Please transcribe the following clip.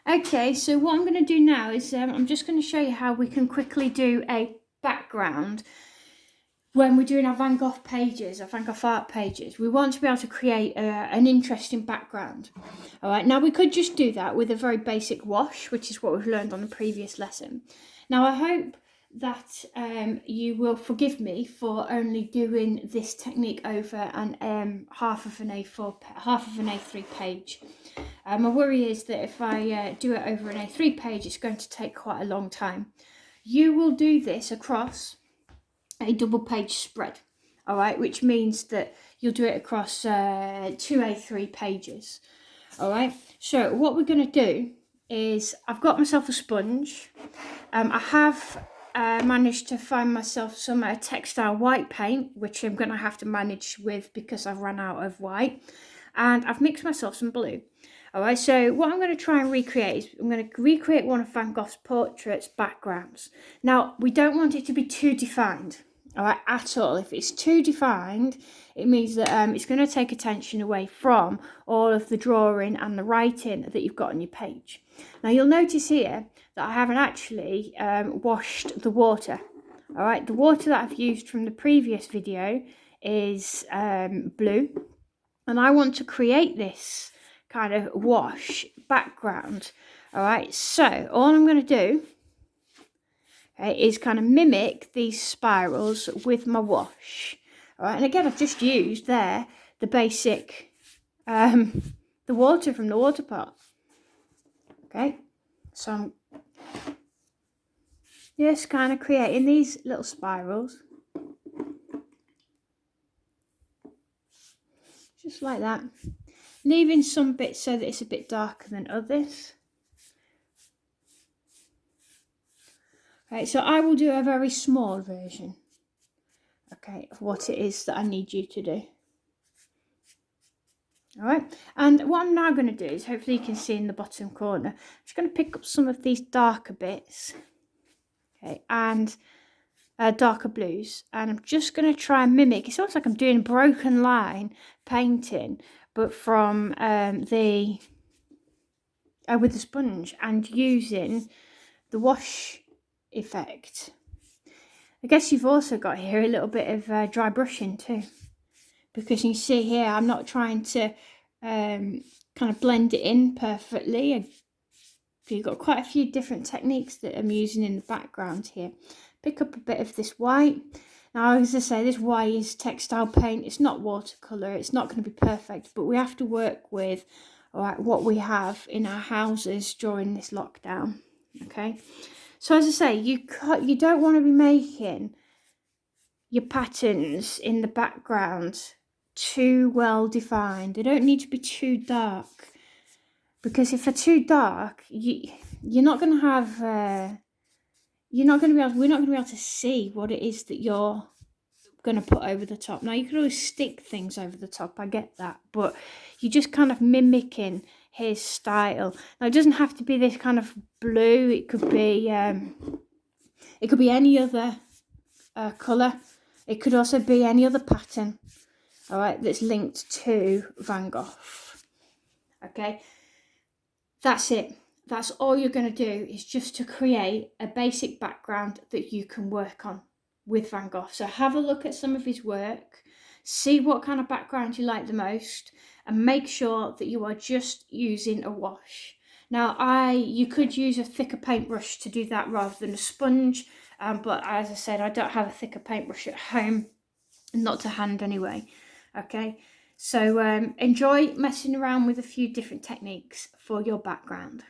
Okay, so what I'm going to do now is I'm just going to show you how we can quickly do a background when we're doing our Van Gogh pages, our Van Gogh art pages. We want to be able to create an interesting background. All right, now we could just do that with a very basic wash, which is what we've learned on the previous lesson. Now I hope that you will forgive me for only doing this technique over an half of an A3 page. My worry is that if I do it over an A3 page, it's going to take quite a long time. You will do this across a double page spread, all right, which means that you'll do it across 2 A3 pages. All right, so what we're going to do is I've got myself a sponge. I have managed to find myself some textile white paint, which I'm going to have to manage with because I've run out of white, and I've mixed myself some blue. All right, so what I'm going to try and recreate is I'm going to recreate one of Van Gogh's portraits backgrounds. Now, we don't want it to be too defined, all right, at all. If it's too defined, it means that it's going to take attention away from all of the drawing and the writing that you've got on your page. Now, you'll notice here that I haven't actually washed the water. All right, the water that I've used from the previous video is blue, and I want to create this kind of wash background. All right, so all I'm going to do is kind of mimic these spirals with my wash. All right, and again, I've just used there the basic the water from the water pot. Okay, so I'm just kind of creating these little spirals, just like that, leaving some bits so that it's a bit darker than others. Okay, so I will do a very small version, okay, of what it is that I need you to do. All right, and what I'm now going to do is, hopefully you can see in the bottom corner, I'm just going to pick up some of these darker bits, okay, and darker blues, and I'm just going to try and mimic. It's almost like I'm doing a broken line painting, but from with the sponge and using the wash effect. I guess you've also got here a little bit of dry brushing too, because you see here I'm not trying to kind of blend it in perfectly. You've got quite a few different techniques that I'm using in the background here. Pick up a bit of this white. Now, as I say, this white is textile paint. It's not watercolour. It's not going to be perfect, but we have to work with, all right, what we have in our houses during this lockdown. Okay, so as I say, you don't want to be making your patterns in the background too well defined. They don't need to be too dark, because if they're too dark, you're not going to have we're not going to be able to see what it is that you're going to put over the top. Now, you could always stick things over the top, I get that, but you're just kind of mimicking his style. Now, it doesn't have to be this kind of blue. It could be any other colour. It could also be any other pattern, all right, that's linked to Van Gogh. Okay, that's it. That's all you're going to do, is just to create a basic background that you can work on with Van Gogh. So have a look at some of his work, see what kind of background you like the most, and make sure that you are just using a wash. Now, you could use a thicker paintbrush to do that rather than a sponge, but as I said, I don't have a thicker paintbrush at home, not to hand anyway. Okay, so enjoy messing around with a few different techniques for your background.